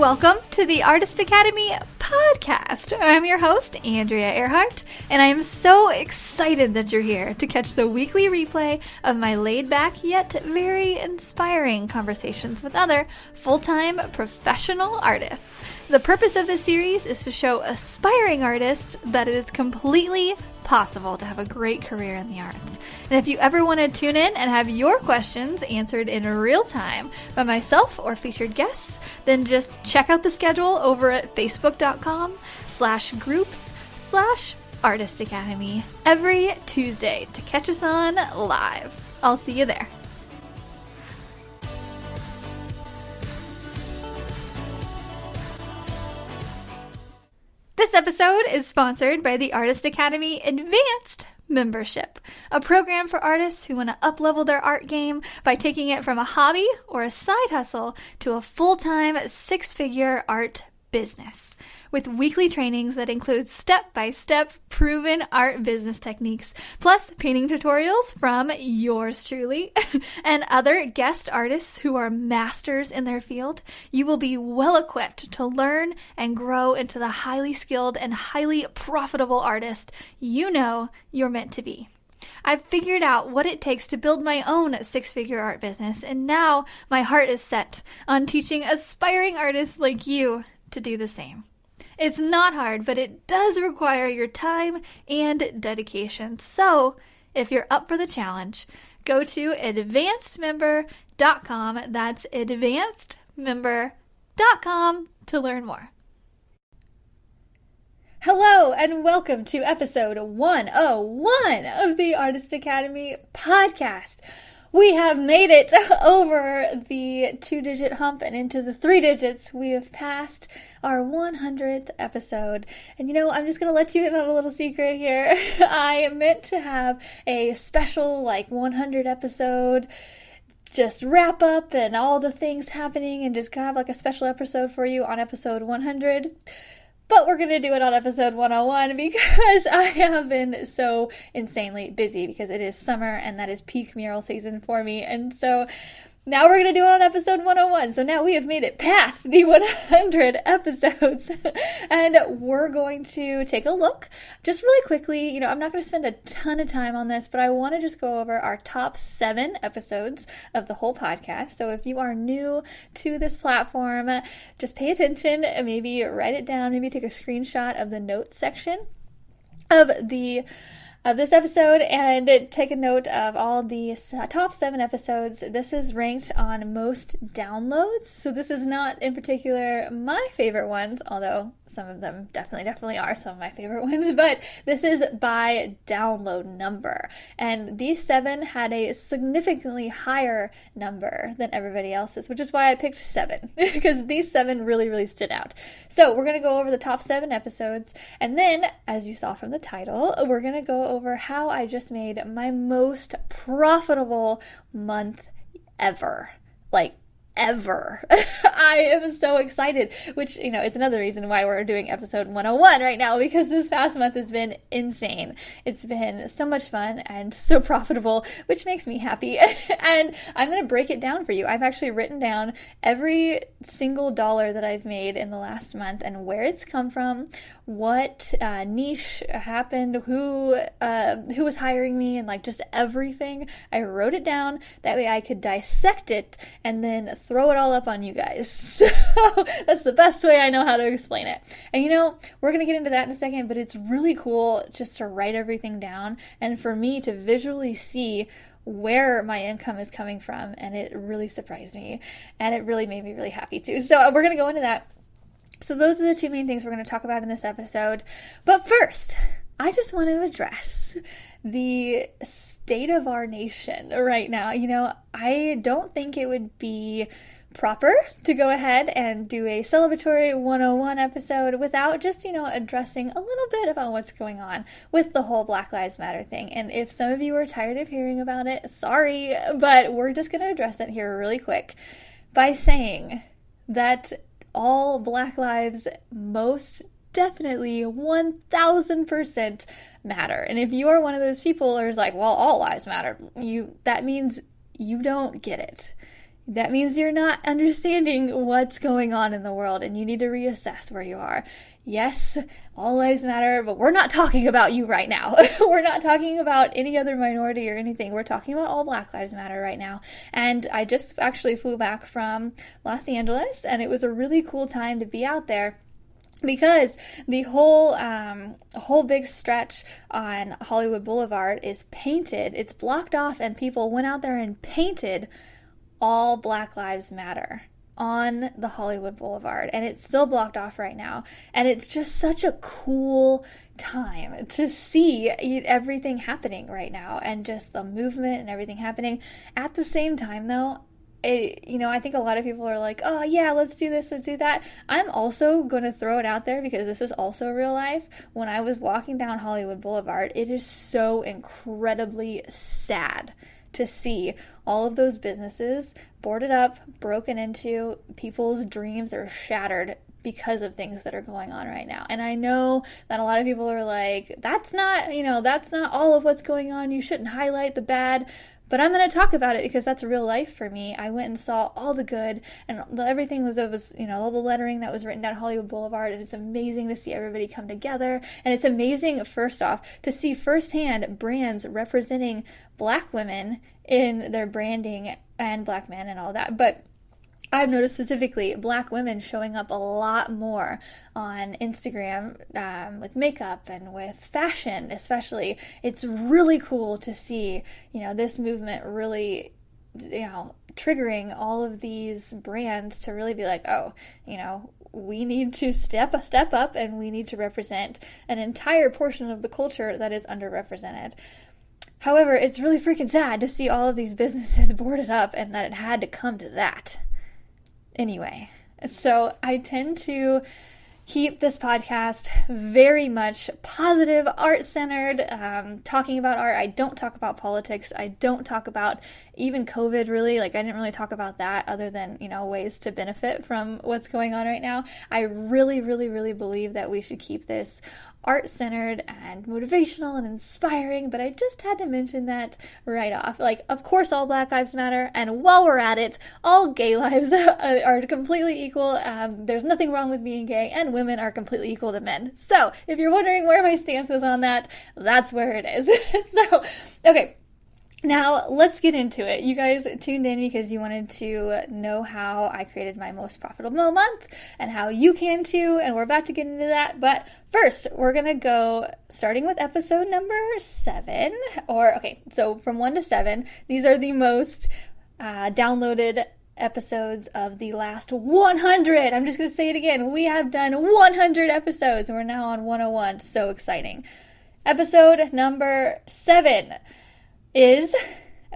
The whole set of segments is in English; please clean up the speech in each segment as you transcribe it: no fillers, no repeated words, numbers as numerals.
Welcome to the Artist Academy podcast. I'm your host, Andrea Earhart, and I am so excited that you're here to catch the weekly replay of my laid-back yet very inspiring conversations with other full-time professional artists. The purpose of this series is to show aspiring artists that it is completely possible to have a great career in the arts. And if you ever want to tune in and have your questions answered in real time by myself or featured guests, then just check out the schedule over at facebook.com/groups/Artist Academy every Tuesday to catch us on live. I'll see you there. This episode is sponsored by the Artist Academy Advanced Membership, a program for artists who want to up-level their art game by taking it from a hobby or a side hustle to a full-time six-figure art business. With weekly trainings that include step-by-step proven art business techniques, plus painting tutorials from yours truly and other guest artists who are masters in their field, you will be well equipped to learn and grow into the highly skilled and highly profitable artist you know you're meant to be. I've figured out what it takes to build my own six-figure art business, and now my heart is set on teaching aspiring artists like you to do the same. It's not hard, but it does require your time and dedication. So, if you're up for the challenge, go to advancedmember.com. That's advancedmember.com to learn more. Hello, and welcome to episode 101 of the Artist Academy podcast. We have made it over the 2-digit hump and into the 3 digits. We have passed our 100th episode. And I'm just going to let you in on a little secret here. I meant to have a special 100 episode just wrap up and all the things happening and just have a special episode for you on episode 100. But we're going to do it on episode 101 because I have been so insanely busy because it is summer and that is peak mural season for me. And so now we're going to do it on episode 101. So now we have made it past the 100 episodes. And we're going to take a look just really quickly. I'm not going to spend a ton of time on this, but I want to just go over our top 7 episodes of the whole podcast. So if you are new to this platform, just pay attention and maybe write it down. Maybe take a screenshot of the notes section of this episode and take a note of all the top 7 episodes. This is ranked on most downloads, so this is not in particular my favorite ones, although some of them definitely are some of my favorite ones, but this is by download number. And these 7 had a significantly higher number than everybody else's, which is why I picked 7, because these 7 really stood out. So we're going to go over the top 7 episodes, and then, as you saw from the title, we're going to go over how I just made my most profitable month ever. Ever. I am so excited, which, it's another reason why we're doing episode 101 right now, because this past month has been insane. It's been so much fun and so profitable, which makes me happy. And I'm going to break it down for you. I've actually written down every single dollar that I've made in the last month and where it's come from, what niche happened, who was hiring me, and just everything. I wrote it down. That way I could dissect it and then throw it all up on you guys. So that's the best way I know how to explain it. And we're going to get into that in a second, but it's really cool just to write everything down and for me to visually see where my income is coming from. And it really surprised me and it really made me really happy too. So we're going to go into that. So those are the 2 main things we're going to talk about in this episode. But first, I just want to address the state of our nation right now. I don't think it would be proper to go ahead and do a celebratory 101 episode without just, addressing a little bit about what's going on with the whole Black Lives Matter thing. And if some of you are tired of hearing about it, sorry, but we're just going to address it here really quick by saying that all Black lives most definitely 1000% matter. And if you are one of those people who's like, well, all lives matter, that means you don't get it. that means you're not understanding what's going on in the world and you need to reassess where you are. Yes, all lives matter, but we're not talking about you right now. We're not talking about any other minority or anything. We're talking about all Black Lives Matter right now. And I just actually flew back from Los Angeles, and it was a really cool time to be out there, because the whole big stretch on Hollywood Boulevard is painted. It's blocked off, and people went out there and painted all Black Lives Matter on the Hollywood Boulevard, and it's still blocked off right now. And it's just such a cool time to see everything happening right now, and just the movement and everything happening. At the same time, though, I think a lot of people are like, oh yeah, let's do this, let's do that. I'm also going to throw it out there, because this is also real life. When I was walking down Hollywood Boulevard, it is so incredibly sad to see all of those businesses boarded up, broken into. People's dreams are shattered because of things that are going on right now. And I know that a lot of people are like, that's not all of what's going on. You shouldn't highlight the bad. But I'm going to talk about it because that's real life for me. I went and saw all the good, and everything was all the lettering that was written down Hollywood Boulevard, and it's amazing to see everybody come together. And it's amazing, first off, to see firsthand brands representing Black women in their branding, and Black men and all that. But I've noticed specifically Black women showing up a lot more on Instagram with makeup and with fashion, especially. It's really cool to see, this movement really, triggering all of these brands to really be like, oh, we need to step up, and we need to represent an entire portion of the culture that is underrepresented. However, it's really freaking sad to see all of these businesses boarded up, and that it had to come to that. Anyway, so I tend to keep this podcast very much positive, art-centered, talking about art. I don't talk about politics. I don't talk about even COVID, really. I didn't really talk about that, other than, ways to benefit from what's going on right now. I really, really, really believe that we should keep this art-centered and motivational and inspiring, but I just had to mention that right off. Of course, all Black Lives Matter, and while we're at it, all gay lives are completely equal. There's nothing wrong with being gay, and women are completely equal to men. So, if you're wondering where my stance is on that, that's where it is. So, okay. Now, let's get into it. You guys tuned in because you wanted to know how I created my most profitable month, and how you can too, and we're about to get into that. But first, we're going to go starting with episode number 7, so from 1 to 7, these are the most downloaded episodes of the last 100. I'm just going to say it again. We have done 100 episodes, and we're now on 101. So exciting. Episode number 7 is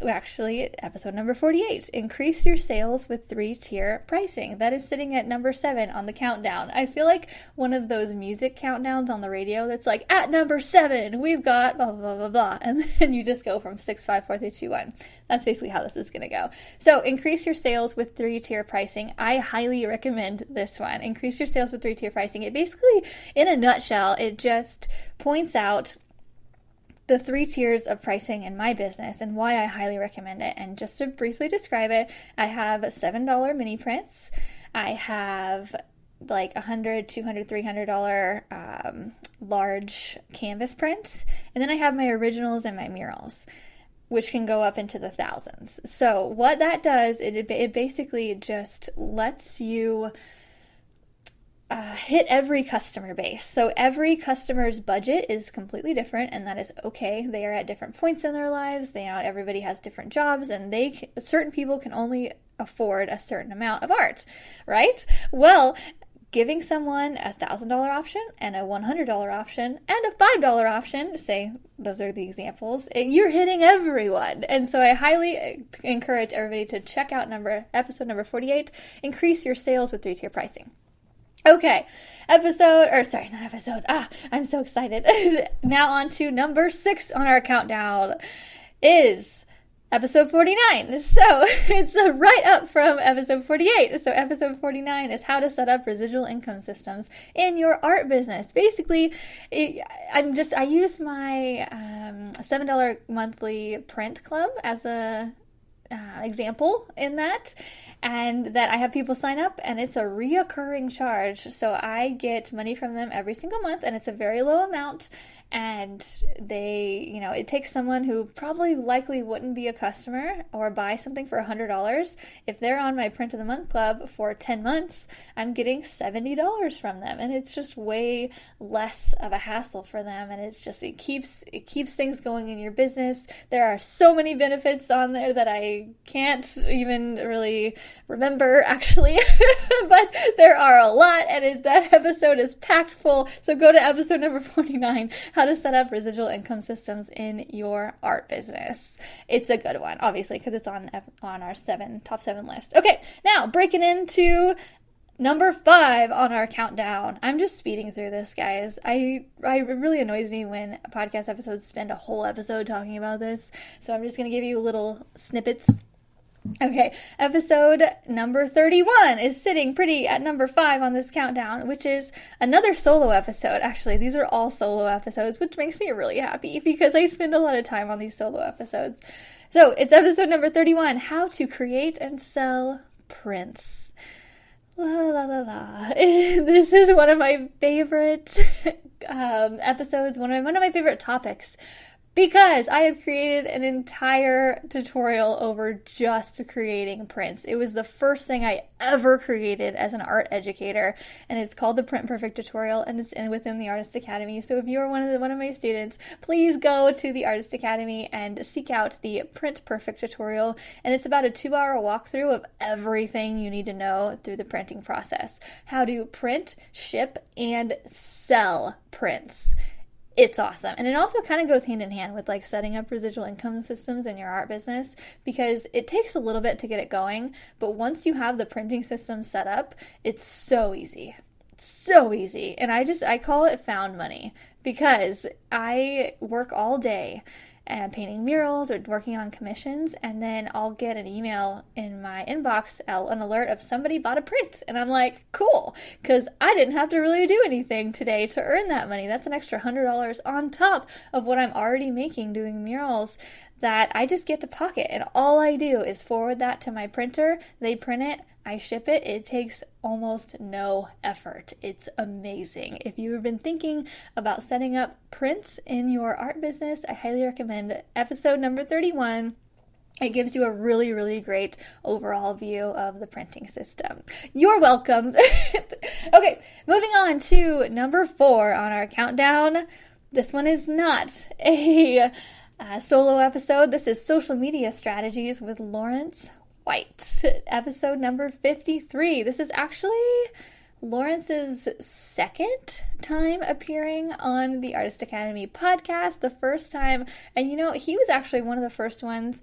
actually episode number 48. Increase your sales with 3-tier pricing. That is sitting at number 7 on the countdown. I feel like one of those music countdowns on the radio that's like, at number 7, we've got blah, blah, blah, blah. And then you just go from 6, 5, 4, 3, 2, 1. That's basically how this is going to go. So increase your sales with 3-tier pricing. I highly recommend this one. Increase your sales with 3-tier pricing. It basically, in a nutshell, it just points out the 3 tiers of pricing in my business and why I highly recommend it. And just to briefly describe it, I have $7 mini prints. I have $100, $200, $300 large canvas prints. And then I have my originals and my murals, which can go up into the thousands. So what that does, it basically just lets you hit every customer base. So every customer's budget is completely different, and that is okay. They are at different points in their lives. Everybody has different jobs, and certain people can only afford a certain amount of art, right? Well, giving someone a $1,000 option and a $100 option and a $5 option, say those are the examples, you're hitting everyone. And so I highly encourage everybody to check out episode number 48, Increase Your Sales with 3-Tier Pricing. Okay, I'm so excited. Now on to number 6 on our countdown is episode 49. So it's right up from episode 48. So episode 49 is how to set up residual income systems in your art business. Basically, I use my $7 monthly print club as a example in that, and that I have people sign up, and it's a reoccurring charge. So I get money from them every single month, and it's a very low amount. And they, it takes someone who probably likely wouldn't be a customer or buy something for $100. If they're on my Print of the Month Club for 10 months, I'm getting $70 from them. And it's just way less of a hassle for them. And it keeps things going in your business. There are so many benefits on there that I can't even really remember, actually. But there are a lot, and that episode is packed full. So go to episode number 49, how to set up residual income systems in your art business. It's a good one, obviously, because it's on our top 7 list. Okay, now breaking into number 5 on our countdown. I'm just speeding through this, guys. It really annoys me when podcast episodes spend a whole episode talking about this. So I'm just going to give you little snippets. Okay, episode number 31 is sitting pretty at number 5 on this countdown, which is another solo episode. Actually, these are all solo episodes, which makes me really happy because I spend a lot of time on these solo episodes. So it's episode number 31, how to create and sell prints. La la la la. This is one of my favorite episodes, one of my favorite topics, because I have created an entire tutorial over just creating prints. It was the first thing I ever created as an art educator, and it's called the Print Perfect Tutorial, and it's within the Artist Academy. So if you're one of my students, please go to the Artist Academy and seek out the Print Perfect Tutorial, and it's about a 2-hour walkthrough of everything you need to know through the printing process. How to print, ship, and sell prints. It's awesome. And it also kind of goes hand in hand with like setting up residual income systems in your art business, because it takes a little bit to get it going. But once you have the printing system set up, it's so easy. So easy. And I call it found money, because I work all day painting murals or working on commissions, and then I'll get an email in my inbox, an alert of somebody bought a print, and I'm like, cool, because I didn't have to really do anything today to earn that money. That's an extra $100 on top of what I'm already making doing murals that I just get to pocket, and all I do is forward that to my printer. They print it, I ship it. It takes almost no effort. It's amazing. If you've been thinking about setting up prints in your art business, I highly recommend episode number 31. It gives you a really, really great overall view of the printing system. You're welcome. Okay, moving on to number 4 on our countdown. This one is not a solo episode. This is Social Media Strategies with Lawrence White, episode number 53. This is actually Lawrence's second time appearing on the Artist Academy podcast. The first time, and he was actually one of the first ones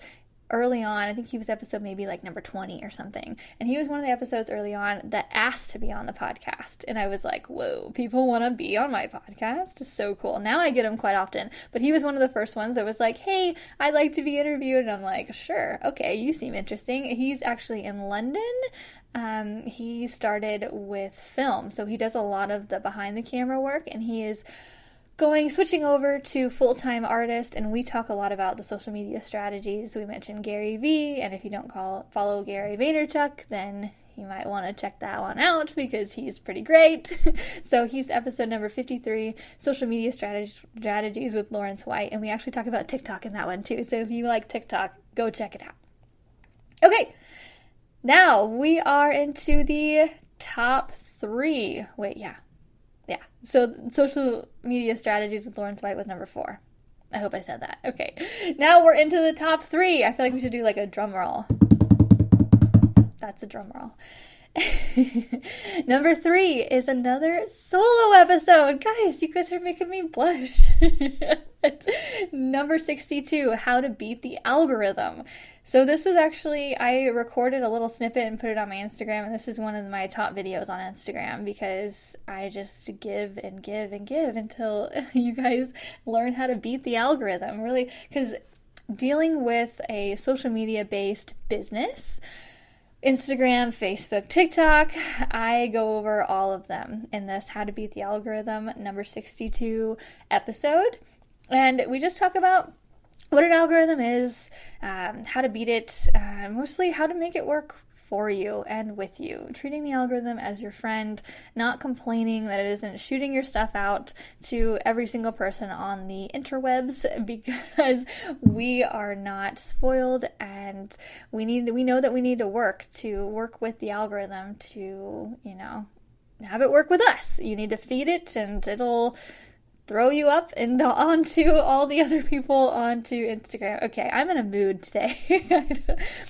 early on. I think he was episode maybe like number 20 or something. And he was one of the episodes early on that asked to be on the podcast. And I was like, whoa, people want to be on my podcast? It's so cool. Now I get him quite often. But he was one of the first ones that was like, hey, I'd like to be interviewed. And I'm like, sure. Okay, you seem interesting. He's actually in London. He started with film. So he does a lot of the behind the camera work. And he is switching over to full-time artist, and we talk a lot about the social media strategies. We mentioned Gary Vee, and if you don't follow Gary Vaynerchuk, then you might want to check that one out because he's pretty great. So he's episode number 53, Social Media Strategies with Lawrence White, and we actually talk about TikTok in that one too. So if you like TikTok, go check it out. Okay, now we are into the top 3. Yeah, so Social Media Strategies with Lawrence White was number 4. I hope I said that. Okay, now we're into the top 3. I feel like we should do like a drum roll. That's a drum roll. Number 3 is another solo episode. Guys, you guys are making me blush. Number 62, how to beat the algorithm. So this is actually, I recorded a little snippet and put it on my Instagram, and this is one of my top videos on Instagram because I just give and give and give until you guys learn how to beat the algorithm, really, because dealing with a social media based business, Instagram, Facebook, TikTok, I go over all of them in this How to Beat the Algorithm number 62 episode. And we just talk about what an algorithm is, how to beat it, mostly how to make it work for you and with you. Treating the algorithm as your friend, not complaining that it isn't shooting your stuff out to every single person on the interwebs, because we are not spoiled, and we know that we need to work with the algorithm to, have it work with us. You need to feed it, and it'll throw you up and onto all the other people onto Instagram. Okay, I'm in a mood today.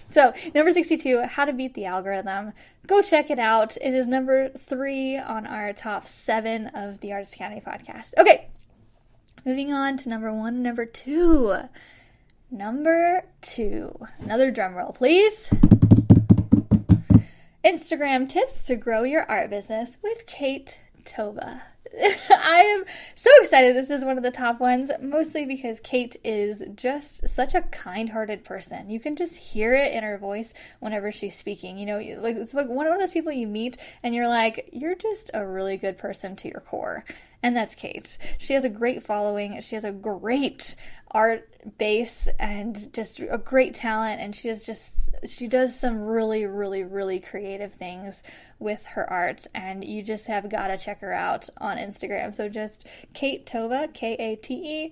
So, number 62, how to beat the algorithm. Go check it out. It is number 3 on our top 7 of the Artist Academy podcast. Okay, moving on to number 1 and number 2. Number 2. Another drum roll, please. Instagram tips to grow your art business with Kate Tova. I am so excited this is one of the top ones, mostly because Kate is just such a kind-hearted person. You can just hear it in her voice whenever she's speaking. It's like one of those people you meet and you're like, you're just a really good person to your core. And that's Kate. She has a great following. She has a great art base and just a great talent. And she does some really, really, really creative things with her art. And you just have got to check her out on Instagram. So just Kate Tova, Katetova.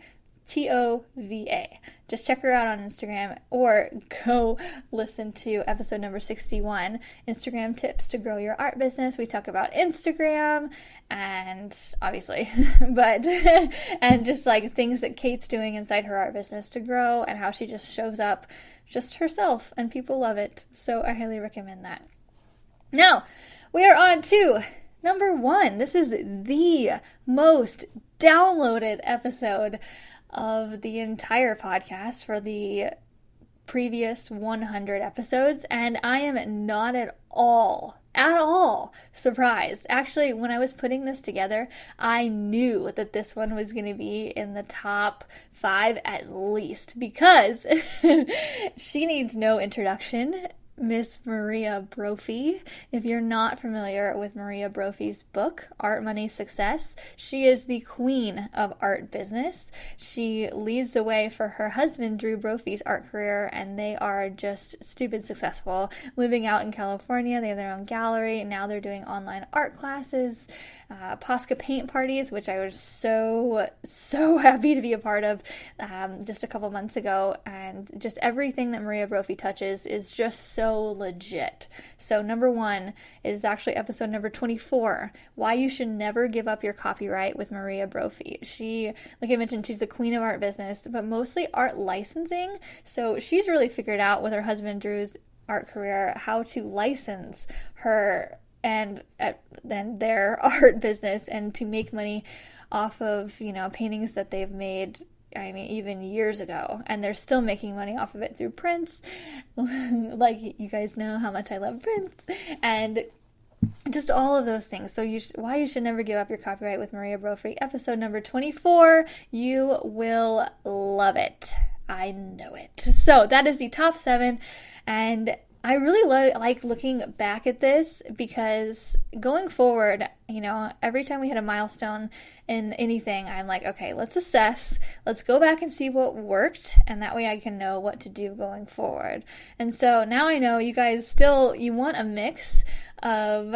Just check her out on Instagram, or go listen to episode number 61, Instagram tips to grow your art business. We talk about Instagram and obviously, and just like things that Kate's doing inside her art business to grow, and how she just shows up just herself and people love it. So I highly recommend that. Now, we are on to number 1. This is the most downloaded episode of the entire podcast for the previous 100 episodes, and I am not at all surprised. Actually, when I was putting this together, I knew that this one was going to be in the top 5 at least, because she needs no introduction. Miss Maria Brophy. If you're not familiar with Maria Brophy's book, Art, Money, Success, she is the queen of art business. She leads the way for her husband, Drew Brophy's art career, and they are just stupid successful, living out in California. They have their own gallery, and now they're doing online art classes, Posca paint parties, which I was so happy to be a part of just a couple months ago, and just everything that Maria Brophy touches is just so legit. So number 1 is actually episode number 24, why you should never give up your copyright with Maria Brophy. She, like I mentioned, she's the queen of art business, but mostly art licensing. So she's really figured out with her husband Drew's art career how to license her and then their art business, and to make money off of, paintings that they've made, even years ago, and they're still making money off of it through prints. Like, you guys know how much I love prints, and just all of those things. So why you should never give up your copyright with Maria Brophy, episode number 24. You will love it. I know it. So that is the top 7, and I really like looking back at this, because going forward, every time we hit a milestone in anything, I'm like, okay, let's assess, let's go back and see what worked, and that way I can know what to do going forward. And so now I know you guys you want a mix of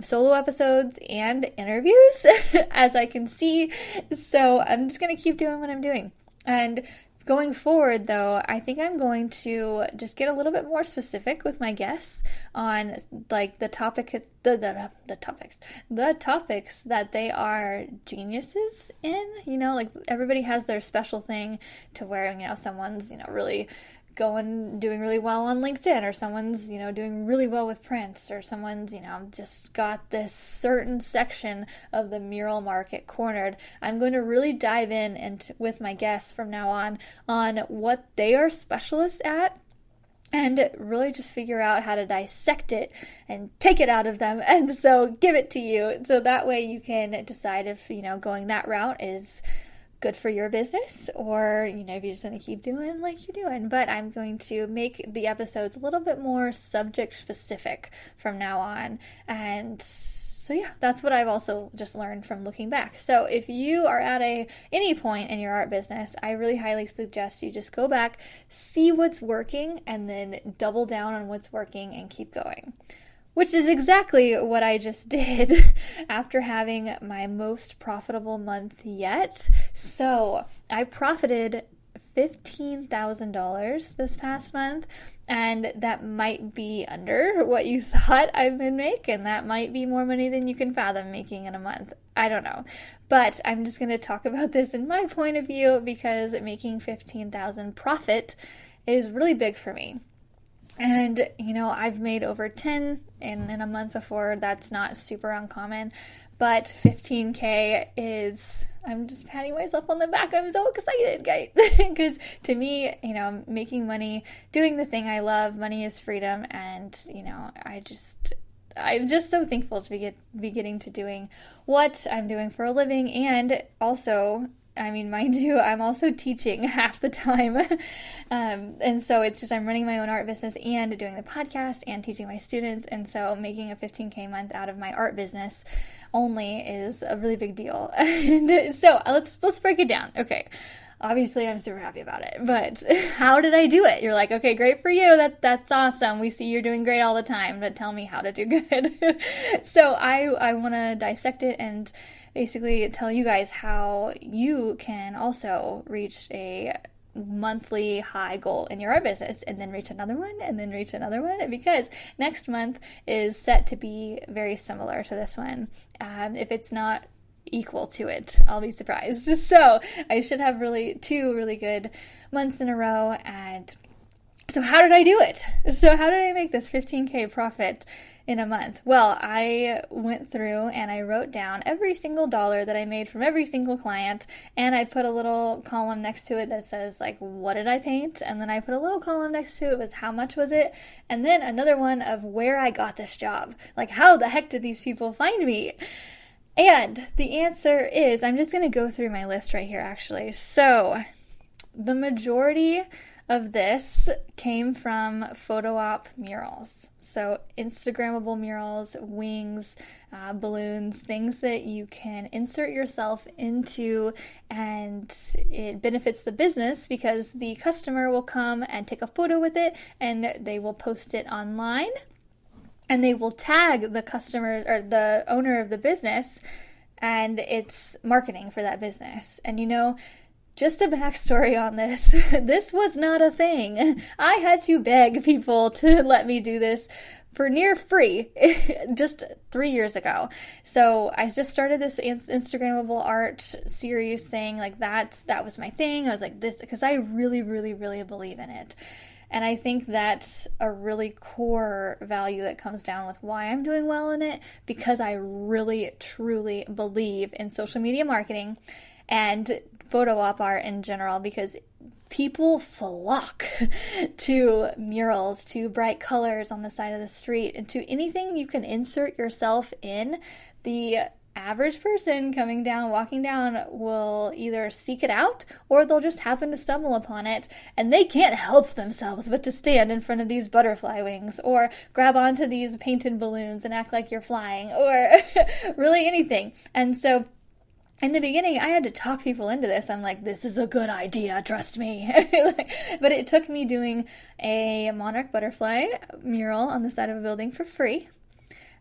solo episodes and interviews, as I can see. So I'm just going to keep doing what I'm doing. And going forward, though, I think I'm going to just get a little bit more specific with my guests on like the topics that they are geniuses in. Like everybody has their special thing to where, someone's, really doing really well on LinkedIn, or someone's, doing really well with prints, or someone's, just got this certain section of the mural market cornered. I'm going to really dive in and with my guests from now on what they are specialists at, and really just figure out how to dissect it and take it out of them, and so give it to you. So that way you can decide if, going that route is good for your business, or if you just want to keep doing like you're doing. But I'm going to make the episodes a little bit more subject specific from now on, and So yeah, that's what I've also just learned from looking back. So if you are at any point in your art business, I really highly suggest you just go back, see what's working, and then double down on what's working and keep going. Which is exactly what I just did after having my most profitable month yet. So I profited $15,000 this past month, and that might be under what you thought I would make, and that might be more money than you can fathom making in a month. I don't know, but I'm just going to talk about this in my point of view because making $15,000 profit is really big for me. And, I've made over 10 in a month before. That's not super uncommon, but 15K is, I'm just patting myself on the back. I'm so excited, guys, because to me, making money, doing the thing I love, money is freedom. And, I'm just so thankful to be getting to doing what I'm doing for a living. And also, mind you, I'm also teaching half the time. And so it's just, I'm running my own art business and doing the podcast and teaching my students. And so making a 15K month out of my art business only is a really big deal. And so let's break it down. Okay. Obviously, I'm super happy about it, but how did I do it? You're like, okay, great for you. That's awesome. We see you're doing great all the time, but tell me how to do good. So I want to dissect it and basically tell you guys how you can also reach a monthly high goal in your art business and then reach another one and then reach another one, because next month is set to be very similar to this one. If it's not equal to it, I'll be surprised. So I should have two really good months in a row. And so how did I do it? So how did I make this 15K profit in a month? Well, I went through and I wrote down every single dollar that I made from every single client, and I put a little column next to it that says, like, what did I paint? And then I put a little column next to it was how much was it? And then another one of where I got this job. Like, how the heck did these people find me? And the answer is, I'm just going to go through my list right here, actually. So the majority of this came from photo op murals. So Instagrammable murals, wings, balloons, things that you can insert yourself into, and it benefits the business because the customer will come and take a photo with it and they will post it online. And they will tag the customer or the owner of the business, and it's marketing for that business. And just a backstory on this. This was not a thing. I had to beg people to let me do this for near free just 3 years ago. So I just started this Instagrammable art series thing. Like that was my thing. I was like, this, because I really, really, really believe in it. And I think that's a really core value that comes down with why I'm doing well in it, because I really, truly believe in social media marketing and photo op art in general, because people flock to murals, to bright colors on the side of the street, and to anything you can insert yourself in. The average person walking down will either seek it out or they'll just happen to stumble upon it, and they can't help themselves but to stand in front of these butterfly wings or grab onto these painted balloons and act like you're flying, or really anything. And so in the beginning, I had to talk people into this. I'm like, this is a good idea, trust me. But it took me doing a monarch butterfly mural on the side of a building for free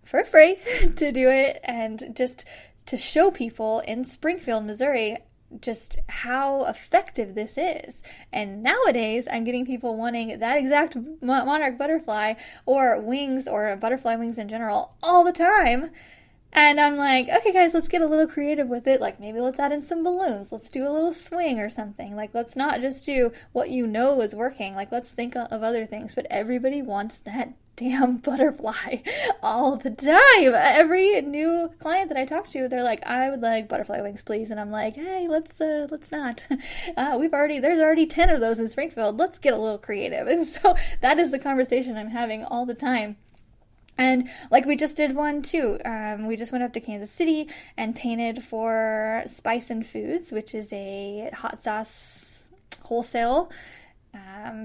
to do it, and just to show people in Springfield, Missouri, just how effective this is. And nowadays, I'm getting people wanting that exact monarch butterfly or wings or butterfly wings in general all the time. And I'm like, okay, guys, let's get a little creative with it. Like, maybe let's add in some balloons. Let's do a little swing or something. Like, let's not just do what is working. Like, let's think of other things. But everybody wants that damn butterfly all the time. Every new client that I talk to, they're like, I would like butterfly wings, please. And I'm like, hey, let's not. There's already 10 of those in Springfield. Let's get a little creative. And so that is the conversation I'm having all the time. And like we just did one too. We just went up to Kansas City and painted for Spice and Foods, which is a hot sauce wholesale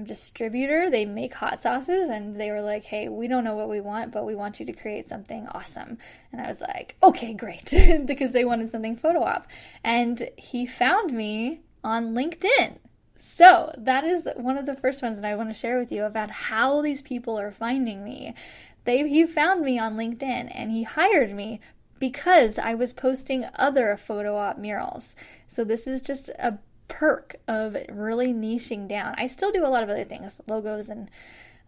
distributor. They make hot sauces, and they were like, hey, we don't know what we want, but we want you to create something awesome. And I was like, okay, great, because they wanted something photo op. And he found me on LinkedIn. So that is one of the first ones that I want to share with you about how these people are finding me. He found me on LinkedIn, and he hired me because I was posting other photo op murals. So this is just a perk of really niching down. I still do a lot of other things, logos and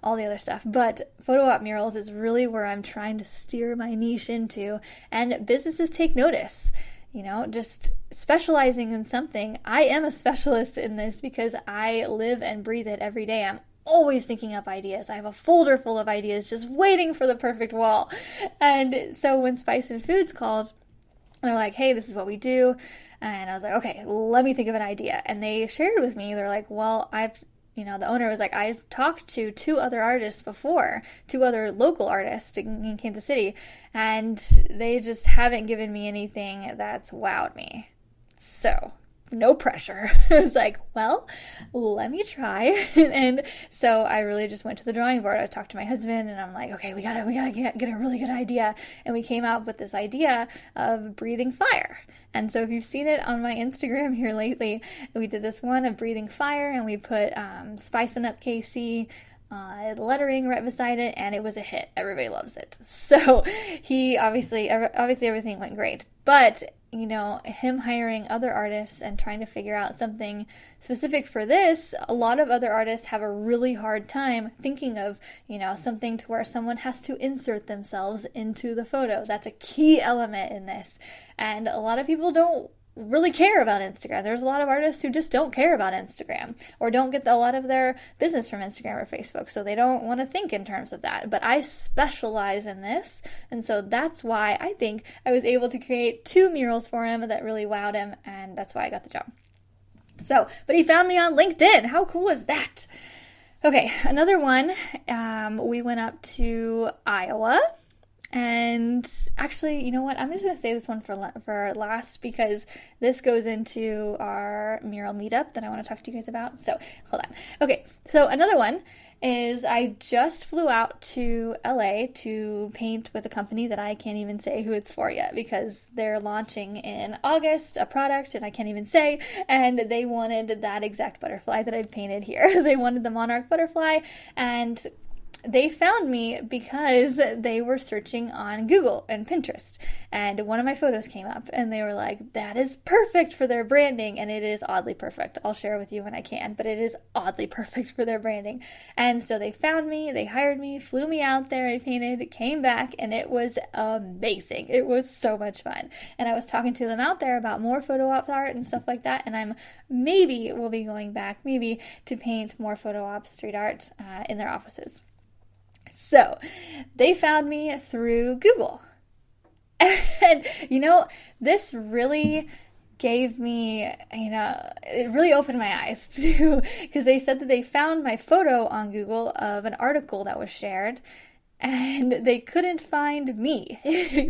all the other stuff, but photo op murals is really where I'm trying to steer my niche into, and businesses take notice. Just specializing in something. I am a specialist in this because I live and breathe it every day. I'm always thinking up ideas. I have a folder full of ideas just waiting for the perfect wall. And so when Spice and Foods called, they're like, hey, this is what we do. And I was like, okay, let me think of an idea. And they shared with me, they're like, well, the owner was like, I've talked to 2 other artists before, 2 other local artists in Kansas City, and they just haven't given me anything that's wowed me. So no pressure. I was like, well, let me try. And so I really just went to the drawing board. I talked to my husband, and I'm like, okay, we gotta get a really good idea. And we came out with this idea of breathing fire. And so if you've seen it on my Instagram here lately, we did this one of breathing fire, and we put Spicing Up KC lettering right beside it, and it was a hit. Everybody loves it. So he obviously everything went great. But him hiring other artists and trying to figure out something specific for this, a lot of other artists have a really hard time thinking of, something to where someone has to insert themselves into the photo. That's a key element in this. And a lot of people don't really care about Instagram. There's a lot of artists who just don't care about Instagram, or don't get a lot of their business from Instagram or Facebook, so they don't want to think in terms of that. But I specialize in this, and so that's why I think I was able to create 2 murals for him that really wowed him, and that's why I got the job. So, but he found me on LinkedIn. How cool is that? Okay, another one, we went up to Iowa. And actually, you know what? I'm just going to save this one for last, because this goes into our mural meetup that I want to talk to you guys about. So hold on. Okay, so another one is I just flew out to LA to paint with a company that I can't even say who it's for yet, because they're launching in August a product, and I can't even say, and they wanted that exact butterfly that I painted here. They wanted the monarch butterfly, and they found me because they were searching on Google and Pinterest, and one of my photos came up, and they were like, that is perfect for their branding. And it is oddly perfect. I'll share with you when I can, but it is oddly perfect for their branding. And so they found me, they hired me, flew me out there, I painted, came back, and it was amazing. It was so much fun. And I was talking to them out there about more photo op art and stuff like that, and I'm maybe will be going back to paint more photo op street art in their offices. So they found me through Google. And, this really gave me, it really opened my eyes too, because they said that they found my photo on Google of an article that was shared, and they couldn't find me.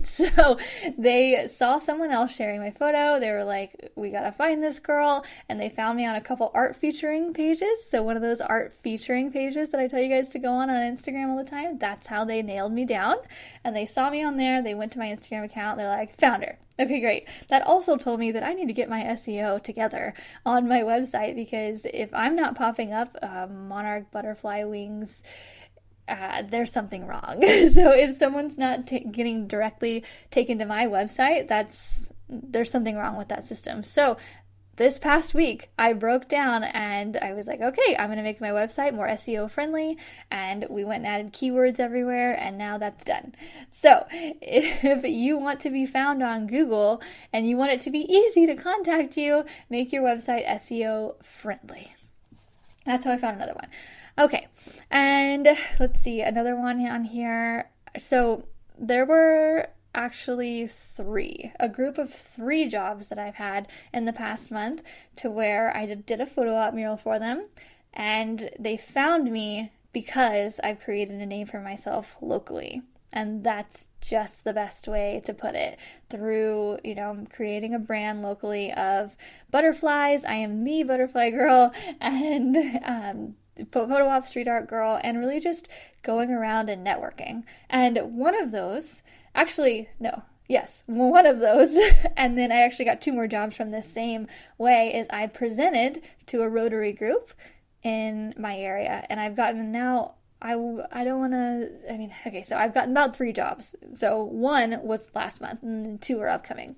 So they saw someone else sharing my photo. They were like, we gotta find this girl. And they found me on a couple art featuring pages. So one of those art featuring pages that I tell you guys to go on Instagram all the time, that's how they nailed me down. And they saw me on there. They went to my Instagram account. They're like, found her. Okay, great. That also told me that I need to get my SEO together on my website, because if I'm not popping up monarch butterfly wings, there's something wrong. So if someone's not getting directly taken to my website, there's something wrong with that system. So this past week, I broke down and I was like, okay, I'm going to make my website more SEO friendly. And we went and added keywords everywhere, and now that's done. So if you want to be found on Google and you want it to be easy to contact you, make your website SEO friendly. That's how I found another one. Okay, and let's see, another one on here. So there were actually a group of 3 jobs that I've had in the past month, to where I did a photo op mural for them, and they found me because I've created a name for myself locally. And that's just the best way to put it, through, creating a brand locally of butterflies. I am the butterfly girl, and photo op, street art girl, and really just going around and networking. And one of those, one of those, and then I actually got 2 more jobs from this same way, is I presented to a Rotary group in my area, and I've gotten now, so I've gotten about 3 jobs. So 1 was last month, and 2 are upcoming.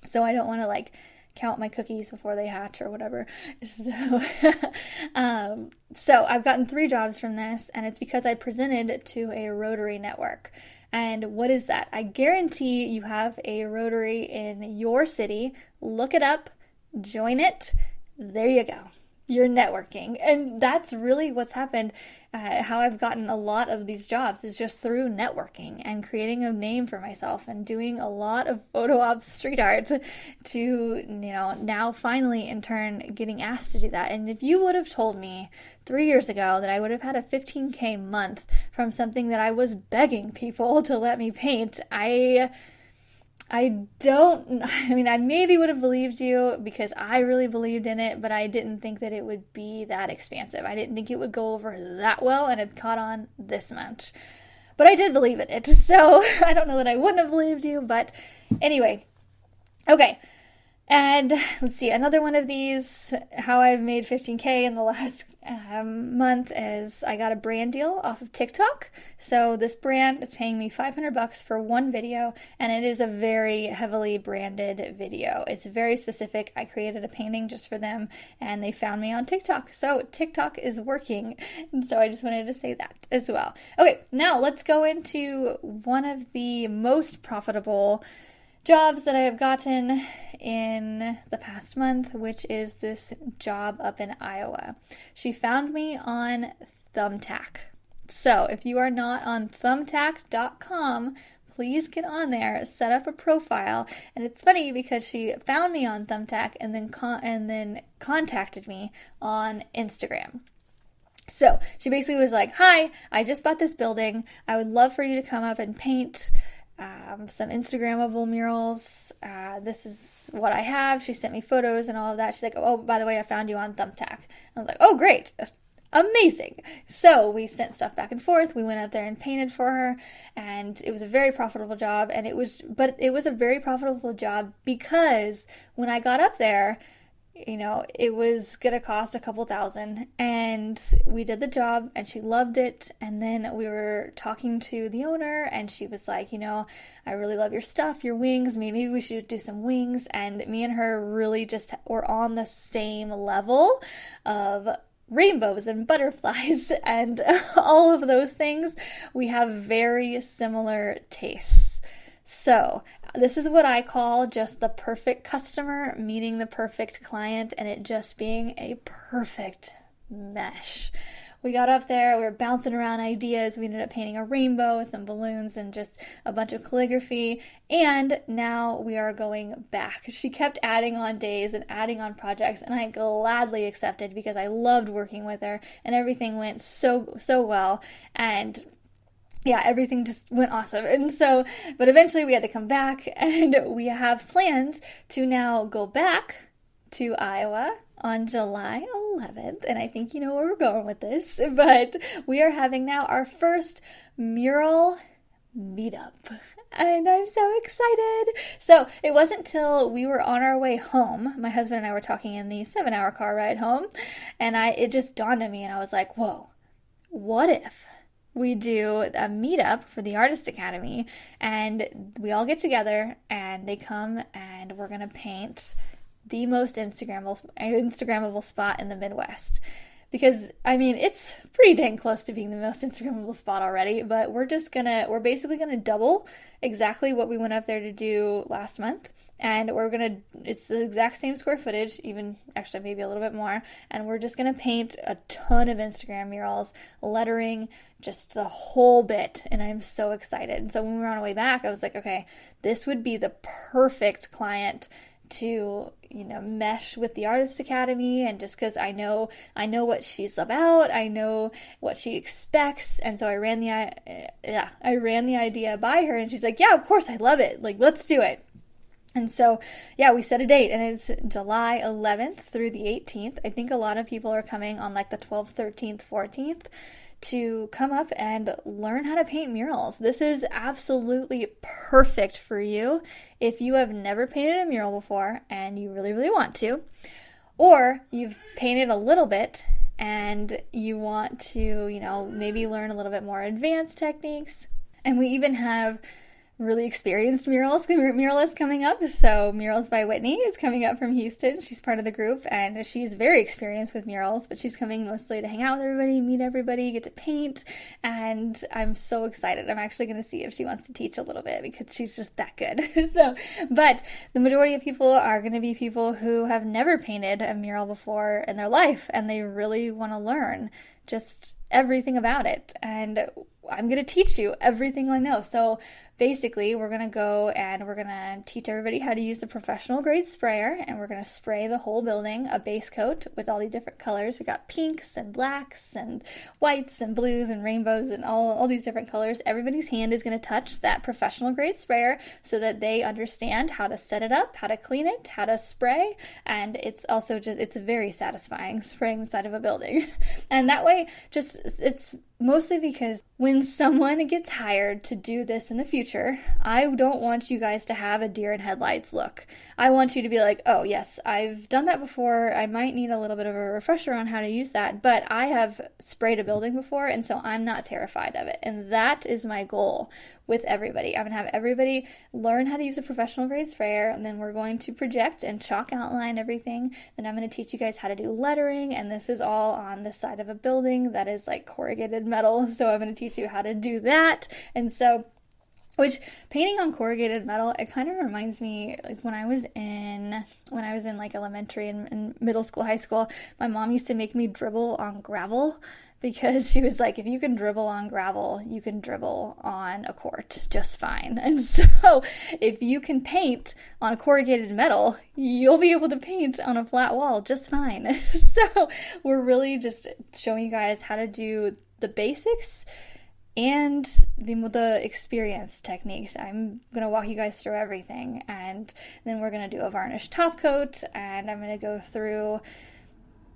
So I don't want to count my cookies before they hatch or whatever. So I've gotten 3 jobs from this, and it's because I presented to a Rotary network. And what is that? I guarantee you have a Rotary in your city. Look it up, join it. There you go. You're networking. And that's really what's happened. How I've gotten a lot of these jobs is just through networking and creating a name for myself and doing a lot of photo op street art to, now finally in turn getting asked to do that. And if you would have told me 3 years ago that I would have had a 15K month from something that I was begging people to let me paint, I maybe would have believed you because I really believed in it, but I didn't think that it would be that expansive. I didn't think it would go over that well and it caught on this much. But I did believe in it, so I don't know that I wouldn't have believed you, but anyway. Okay, and let's see, another one of these, how I've made 15K in the last month is I got a brand deal off of TikTok. So this brand is paying me $500 for 1 video, and it is a very heavily branded video. It's very specific. I created a painting just for them, and they found me on TikTok. So TikTok is working, and so I just wanted to say that as well. Okay, now let's go into one of the most profitable jobs that I have gotten in the past month, which is this job up in Iowa. She found me on Thumbtack. So if you are not on thumbtack.com, please get on there, set up a profile. And it's funny because she found me on Thumbtack and then contacted me on Instagram. So she basically was like, "Hi, I just bought this building. I would love for you to come up and paint some Instagrammable murals. This is what I have." She sent me photos and all of that. She's like, "Oh, by the way, I found you on Thumbtack." I was like, "Oh, great. Amazing." So we sent stuff back and forth. We went up there and painted for her, and it was a very profitable job. And it was a very profitable job because when I got up there, it was going to cost a couple $1,000, and we did the job and she loved it. And then we were talking to the owner and she was like, "I really love your stuff, your wings. Maybe we should do some wings." And me and her really just were on the same level of rainbows and butterflies and all of those things. We have very similar tastes. So this is what I call just the perfect customer meeting the perfect client, and it just being a perfect mesh. We got up there, we were bouncing around ideas. We ended up painting a rainbow, some balloons, and just a bunch of calligraphy. And now we are going back. She kept adding on days and adding on projects, and I gladly accepted because I loved working with her, and everything went so well. And yeah, everything just went awesome. And so, but eventually we had to come back, and we have plans to now go back to Iowa on July 11th. And I think you know where we're going with this, but we are having now our first mural meetup, and I'm so excited. So it wasn't till we were on our way home, my husband and I were talking in the 7-hour car ride home, and it just dawned on me, and I was like, whoa, what if we do a meetup for the Artist Academy, and we all get together, and they come, and we're going to paint the most Instagrammable spot in the Midwest. Because, it's pretty dang close to being the most Instagrammable spot already, but we're basically going to double exactly what we went up there to do last month. And it's the exact same square footage, even actually maybe a little bit more. And we're just going to paint a ton of Instagram murals, lettering, just the whole bit. And I'm so excited. And so when we were on our way back, I was like, okay, this would be the perfect client to, mesh with the Artist Academy. And just because I know what she's about, I know what she expects. And so I ran the idea by her, and she's like, yeah, of course, I love it. Like, let's do it. And so, yeah, we set a date, and it's July 11th through the 18th. I think a lot of people are coming on like the 12th, 13th, 14th to come up and learn how to paint murals. This is absolutely perfect for you if you have never painted a mural before and you really, really want to, or you've painted a little bit and you want to, maybe learn a little bit more advanced techniques. And we even have really experienced muralists coming up. So Murals by Whitney is coming up from Houston. She's part of the group, and she's very experienced with murals, but she's coming mostly to hang out with everybody, meet everybody, get to paint, and I'm so excited. I'm actually going to see if she wants to teach a little bit because she's just that good. But the majority of people are going to be people who have never painted a mural before in their life, and they really want to learn just everything about it. And I'm going to teach you everything I know. So basically, we're going to go and we're going to teach everybody how to use the professional grade sprayer, and we're going to spray the whole building a base coat with all these different colors. We got pinks and blacks and whites and blues and rainbows and all these different colors. Everybody's hand is going to touch that professional grade sprayer so that they understand how to set it up, how to clean it, how to spray, and it's also it's very satisfying spraying the side of a building. And that way, it's mostly because when someone gets hired to do this in the future, I don't want you guys to have a deer in headlights look. I want you to be like, oh yes, I've done that before. I might need a little bit of a refresher on how to use that, but I have sprayed a building before, and so I'm not terrified of it. And that is my goal with everybody. I'm going to have everybody learn how to use a professional grade sprayer, and then we're going to project and chalk outline everything. Then I'm going to teach you guys how to do lettering, and this is all on the side of a building that is like corrugated metal, so I'm going to teach you how to do that. And so, which painting on corrugated metal, it kind of reminds me like when I was in like elementary and middle school, high school, my mom used to make me dribble on gravel, because she was like, if you can dribble on gravel, you can dribble on a court just fine. And so if you can paint on a corrugated metal, you'll be able to paint on a flat wall just fine. So we're really just showing you guys how to do the basics and the experience techniques. I'm going to walk you guys through everything, and then we're going to do a varnish top coat, and I'm going to go through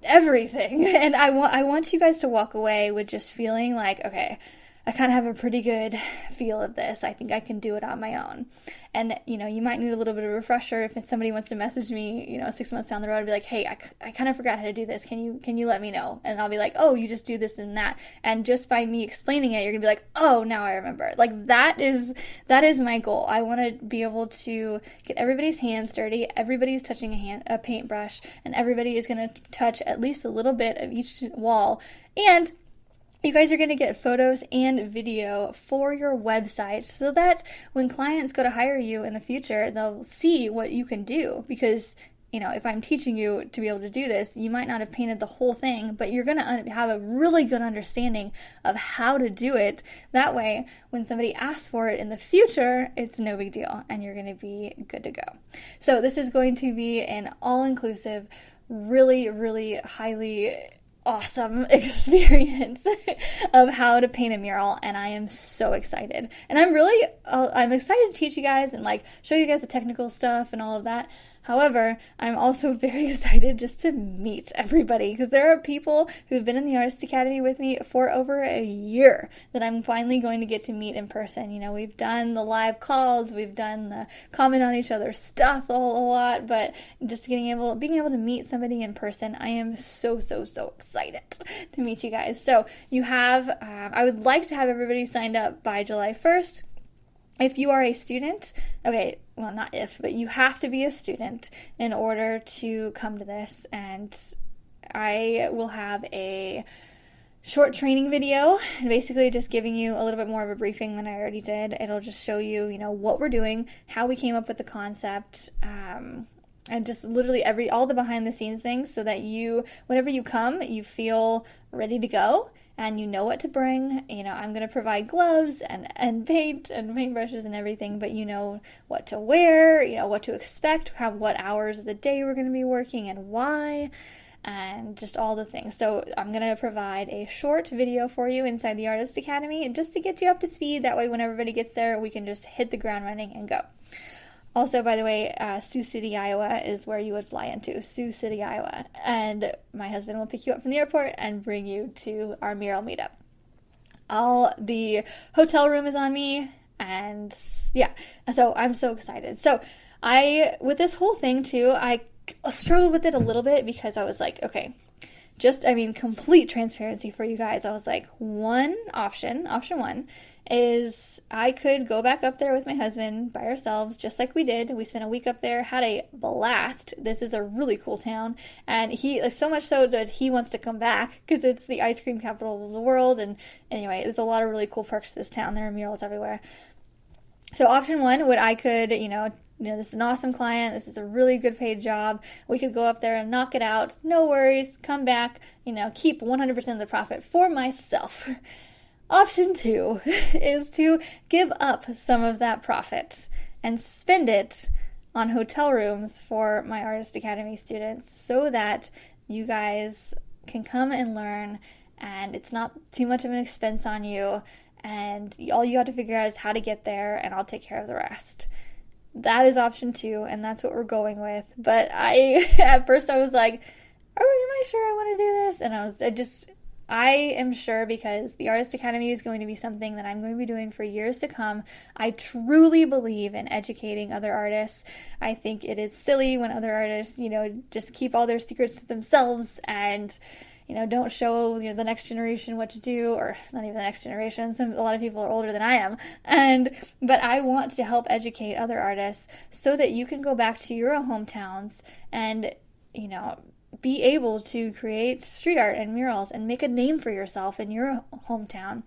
everything. And I want you guys to walk away with just feeling like, okay, I kind of have a pretty good feel of this. I think I can do it on my own. And, you might need a little bit of a refresher if somebody wants to message me, 6 months down the road and be like, hey, I kind of forgot how to do this. Can you let me know? And I'll be like, oh, you just do this and that. And just by me explaining it, you're going to be like, oh, now I remember. Like that is my goal. I want to be able to get everybody's hands dirty. Everybody's touching a paintbrush, and everybody is going to touch at least a little bit of each wall. And you guys are going to get photos and video for your website so that when clients go to hire you in the future, they'll see what you can do. Because, if I'm teaching you to be able to do this, you might not have painted the whole thing, but you're going to have a really good understanding of how to do it. That way, when somebody asks for it in the future, it's no big deal, and you're going to be good to go. So this is going to be an all-inclusive, really, really highly awesome experience of how to paint a mural, and I am so excited. And I'm excited to teach you guys and like show you guys the technical stuff and all of that. However, I'm also very excited just to meet everybody, because there are people who've been in the Artist Academy with me for over a year that I'm finally going to get to meet in person. We've done the live calls, we've done the comment on each other's stuff a lot, but just being able to meet somebody in person, I am so excited to meet you guys. So you have, I would like to have everybody signed up by July 1st. If you are a student, okay, well, not if, but you have to be a student in order to come to this. And I will have a short training video, basically just giving you a little bit more of a briefing than I already did. It'll just show you, what we're doing, how we came up with the concept, and just literally all the behind the scenes things, so that whenever you come, you feel ready to go and you know what to bring. I'm going to provide gloves and paint and paintbrushes and everything, but you know what to wear, what to expect, what hours of the day we're going to be working and why, and just all the things. So I'm going to provide a short video for you inside the Artist Academy just to get you up to speed. That way when everybody gets there, we can just hit the ground running and go. Also, by the way, Sioux City, Iowa is where you would fly into, Sioux City, Iowa. And my husband will pick you up from the airport and bring you to our mural meetup. The hotel room is on me, and yeah, so I'm so excited. So with this whole thing too, I struggled with it a little bit because I was like, okay, complete transparency for you guys. I was like, option one is I could go back up there with my husband by ourselves, just like we did. We spent a week up there, had a blast. This is a really cool town, and he, so much so that he wants to come back because it's the ice cream capital of the world. And anyway, there's a lot of really cool perks to this town. There are murals everywhere. So option one I could, this is an awesome client. This is a really good paid job. We could go up there and knock it out. No worries. Come back, keep 100% of the profit for myself. Option two is to give up some of that profit and spend it on hotel rooms for my Artist Academy students so that you guys can come and learn and it's not too much of an expense on you, and all you have to figure out is how to get there, and I'll take care of the rest. That is option two, and that's what we're going with. But at first I was like, am I sure I want to do this? And I am sure because the Artist Academy is going to be something that I'm going to be doing for years to come. I truly believe in educating other artists. I think it is silly when other artists, just keep all their secrets to themselves and, don't show the next generation what to do, or not even the next generation. A lot of people are older than I am. But I want to help educate other artists so that you can go back to your hometowns and, be able to create street art and murals and make a name for yourself in your hometown.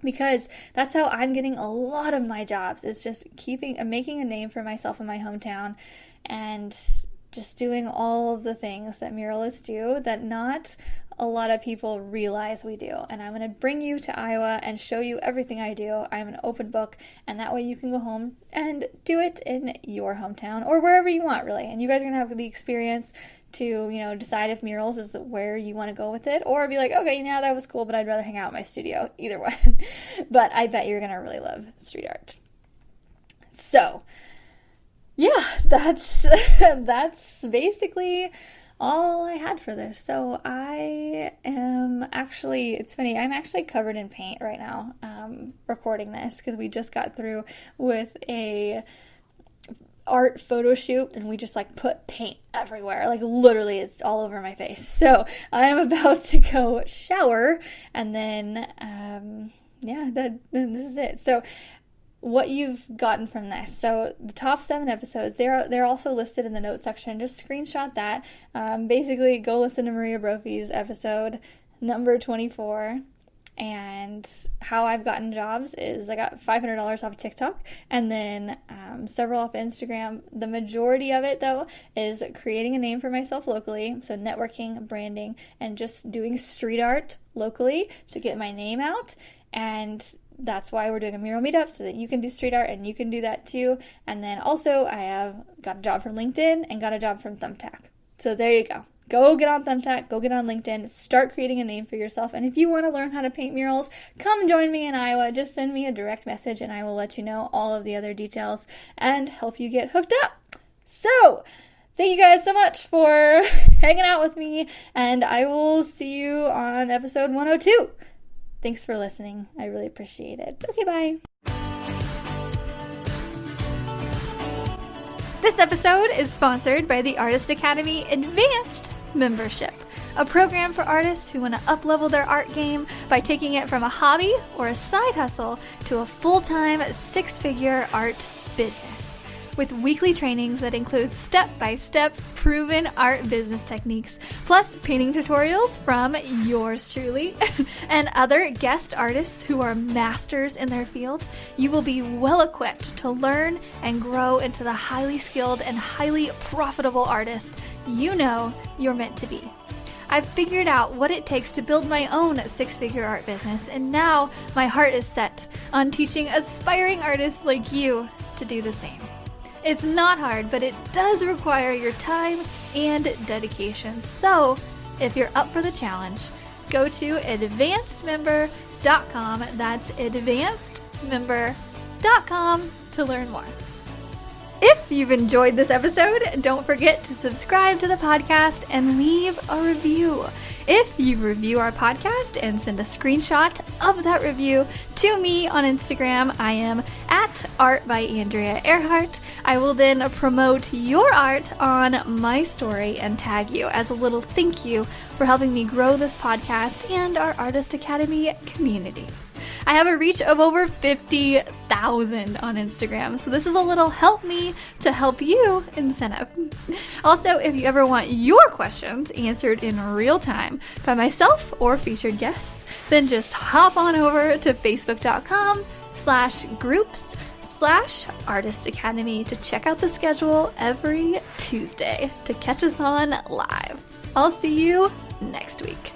Because that's how I'm getting a lot of my jobs. It's just making a name for myself in my hometown and just doing all of the things that muralists do that not a lot of people realize we do. And I'm going to bring you to Iowa and show you everything I do. I'm an open book, and that way you can go home and do it in your hometown or wherever you want, really. And you guys are going to have the experience to, decide if murals is where you want to go with it, or be like, okay, yeah, that was cool, but I'd rather hang out in my studio. Either one. But I bet you're going to really love street art. So, yeah, that's basically all I had for this. So it's funny, I'm actually covered in paint right now, recording this, because we just got through with a art photo shoot and we just put paint everywhere, literally it's all over my face. So I'm about to go shower and then this is it. So what you've gotten from this. So the top 7 episodes, they're also listed in the notes section. Just screenshot that. Basically, go listen to Maria Brophy's episode number 24. And how I've gotten jobs is I got $500 off TikTok and then several off Instagram. The majority of it, though, is creating a name for myself locally. So networking, branding, and just doing street art locally to get my name out. And that's why we're doing a mural meetup, so that you can do street art and you can do that too. And then also I have got a job from LinkedIn and got a job from Thumbtack. So there you go. Go get on Thumbtack, go get on LinkedIn, start creating a name for yourself. And if you want to learn how to paint murals, come join me in Iowa. Just send me a direct message and I will let you know all of the other details and help you get hooked up. So, thank you guys so much for hanging out with me, and I will see you on episode 102. Thanks for listening. I really appreciate it. Okay, bye. This episode is sponsored by the Artist Academy Advanced Membership, a program for artists who want to up-level their art game by taking it from a hobby or a side hustle to a full-time 6-figure art business. With weekly trainings that include step-by-step proven art business techniques, plus painting tutorials from yours truly, and other guest artists who are masters in their field, you will be well equipped to learn and grow into the highly skilled and highly profitable artist you know you're meant to be. I've figured out what it takes to build my own 6-figure art business, and now my heart is set on teaching aspiring artists like you to do the same. It's not hard, but it does require your time and dedication. So, if you're up for the challenge, go to advancedmember.com. That's advancedmember.com to learn more. If you've enjoyed this episode, don't forget to subscribe to the podcast and leave a review. If you review our podcast and send a screenshot of that review to me on Instagram, I am at Art by Andrea Earhart. I will then promote your art on my story and tag you as a little thank you for helping me grow this podcast and our Artist Academy community. I have a reach of over 50,000 on Instagram, so this is a little help me to help you incentive. Also, if you ever want your questions answered in real time by myself or featured guests, then just hop on over to facebook.com/groups/Artist Academy to check out the schedule every Tuesday to catch us on live. I'll see you next week.